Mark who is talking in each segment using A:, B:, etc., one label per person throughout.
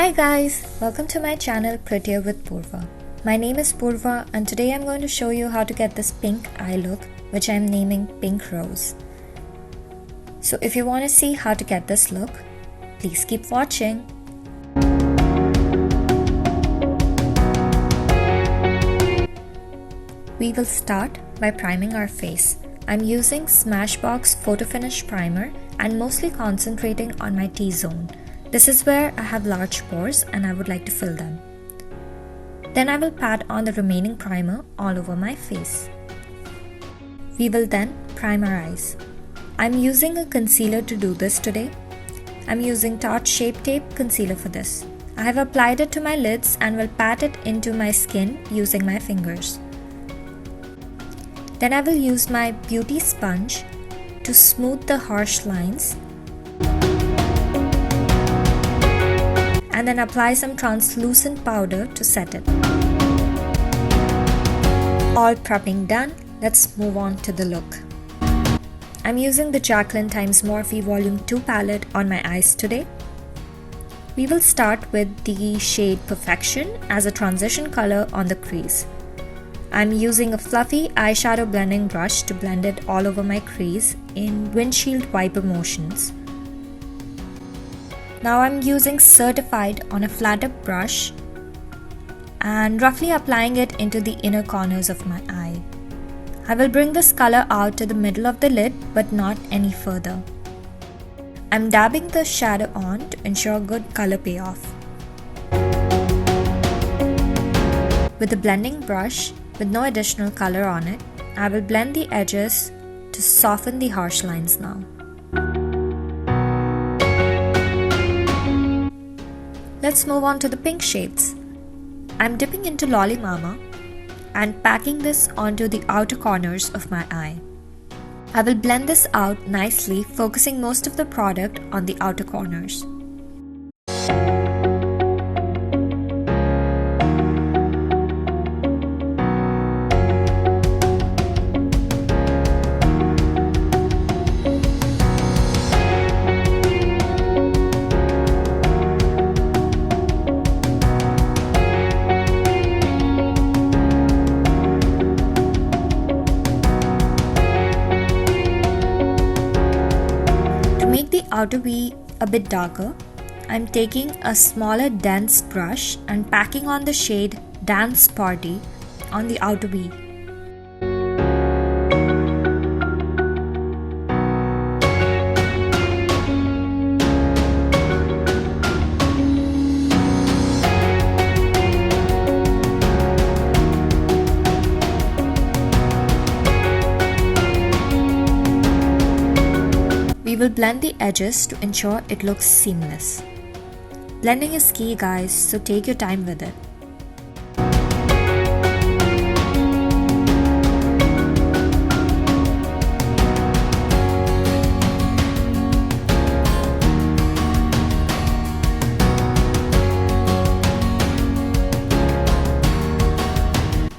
A: Hi guys, welcome to my channel Prettier with Poorva. My name is Poorva and today I'm going to show you how to get this pink eye look which I'm naming Pink Rose. So if you want to see how to get this look, please keep watching. We will start by priming our face. I'm using Smashbox Photo Finish Primer and mostly concentrating on my T-zone. This is where I have large pores and I would like to fill them. Then I will pat on the remaining primer all over my face. We will then prime our eyes. I'm using a concealer to do this today. I'm using Tarte Shape Tape Concealer for this. I have applied it to my lids and will pat it into my skin using my fingers. Then I will use my beauty sponge to smooth the harsh lines and then apply some translucent powder to set it. All prepping done, let's move on to the look. I'm using the JaclynxMorphe Volume 2 palette on my eyes today. We will start with the shade Perfection as a transition color on the crease. I'm using a fluffy eyeshadow blending brush to blend it all over my crease in windshield wiper motions. Now I'm using Certified on a flatter brush and roughly applying it into the inner corners of my eye. I will bring this color out to the middle of the lid but not any further. I'm dabbing the shadow on to ensure good color payoff. With a blending brush with no additional color on it, I will blend the edges to soften the harsh lines now. Let's move on to the pink shades. I'm dipping into Lolly Mama and packing this onto the outer corners of my eye. I will blend this out nicely, focusing most of the product on the outer corners. Outer V a bit darker, I'm taking a smaller dense brush and packing on the shade Dance Party on the outer V. We will blend the edges to ensure it looks seamless. Blending is key guys, so take your time with it.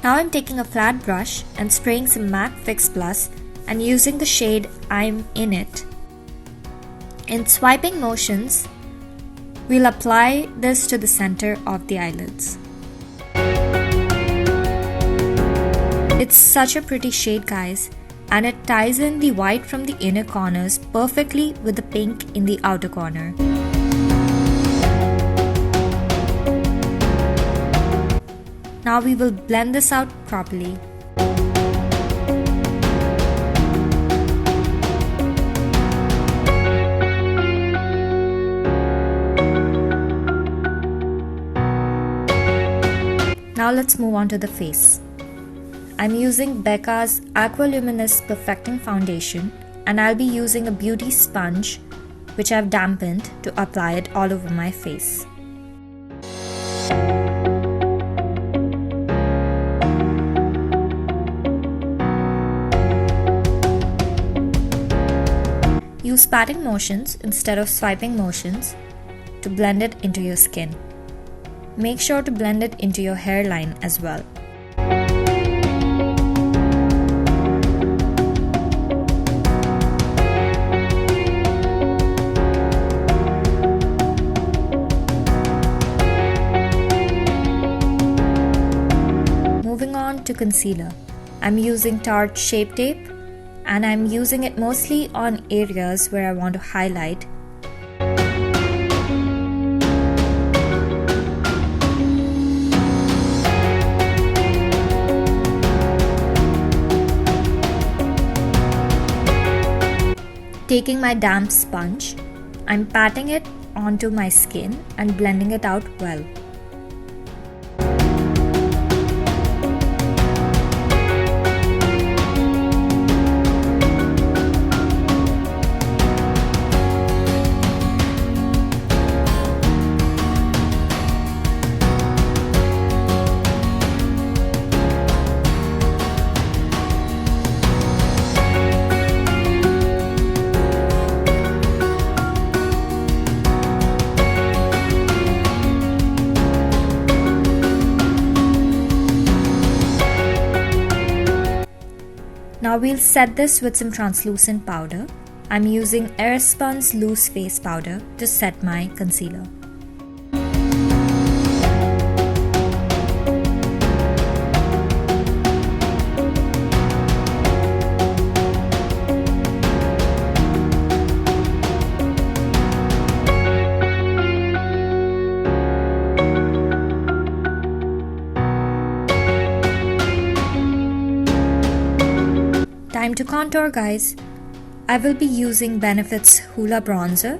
A: Now I'm taking a flat brush and spraying some MAC Fix Plus and using the shade I'm In It. In swiping motions, we'll apply this to the center of the eyelids. It's such a pretty shade guys, and it ties in the white from the inner corners perfectly with the pink in the outer corner. Now we will blend this out properly. Now let's move on to the face. I'm using Becca's Aqua Luminous Perfecting Foundation and I'll be using a beauty sponge which I've dampened to apply it all over my face. Use patting motions instead of swiping motions to blend it into your skin. Make sure to blend it into your hairline as well. concealer. I'm using Tarte Shape Tape and I'm using it mostly on areas where I want to highlight. Taking my damp sponge, I'm patting it onto my skin and blending it out well. Now we'll set this with some translucent powder. I'm using Airspun's Loose Face Powder to set my concealer. Time to contour, guys. I will be using Benefit's Hoola Bronzer.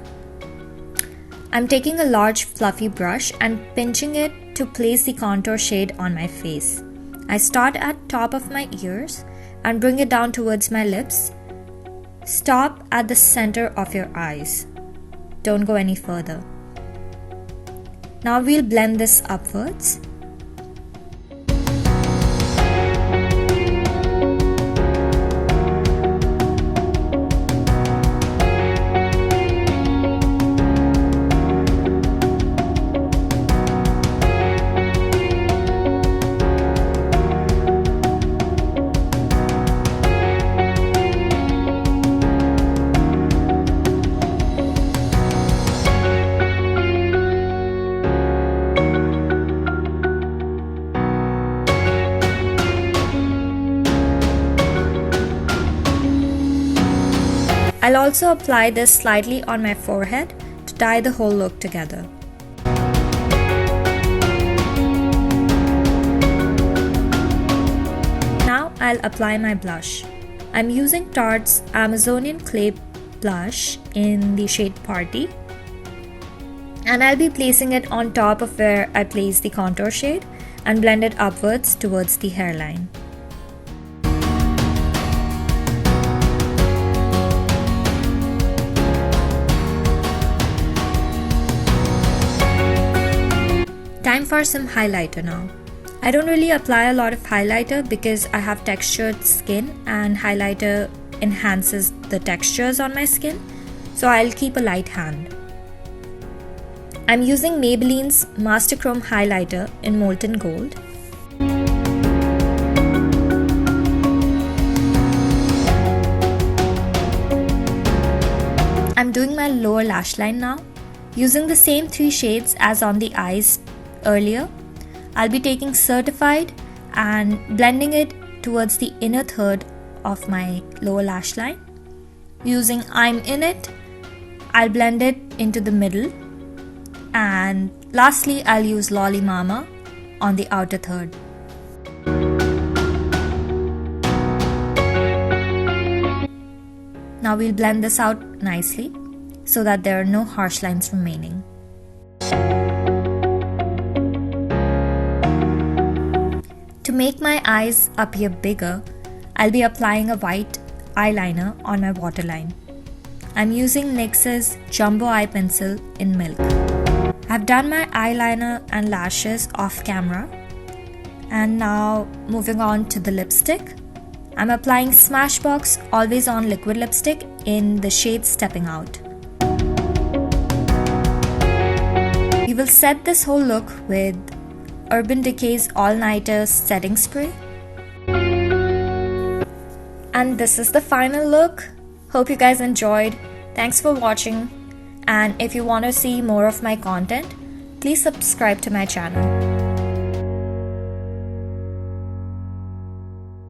A: I'm taking a large fluffy brush and pinching it to place the contour shade on my face. I start at top of my ears and bring it down towards my lips. Stop at the center of your eyes. Don't go any further. Now we'll blend this upwards. I'll also apply this slightly on my forehead to tie the whole look together. Now I'll apply my blush. I'm using Tarte's Amazonian Clay blush in the shade Party. And I'll be placing it on top of where I place the contour shade and blend it upwards towards the hairline. Time for some highlighter now. I don't really apply a lot of highlighter because I have textured skin and highlighter enhances the textures on my skin, so I'll keep a light hand. I'm using Maybelline's Master Chrome Highlighter in Molten Gold. I'm doing my lower lash line now. Using the same 3 shades as on the eyes earlier, I'll be taking Certified and blending it towards the inner third of my lower lash line. Using I'm In It, I'll blend it into the middle, and lastly I'll use Lolly Mama on the outer third. Now we'll blend this out nicely so that there are no harsh lines remaining. To make my eyes appear bigger, I'll be applying a white eyeliner on my waterline. I'm using NYX's Jumbo Eye Pencil in Milk. I've done my eyeliner and lashes off camera. And now moving on to the lipstick. I'm applying Smashbox Always On Liquid Lipstick in the shade Stepping Out. We will set this whole look with Urban Decay's All Nighter Setting Spray. And this is the final look. Hope you guys enjoyed. Thanks for watching. And if you want to see more of my content, please subscribe to my channel.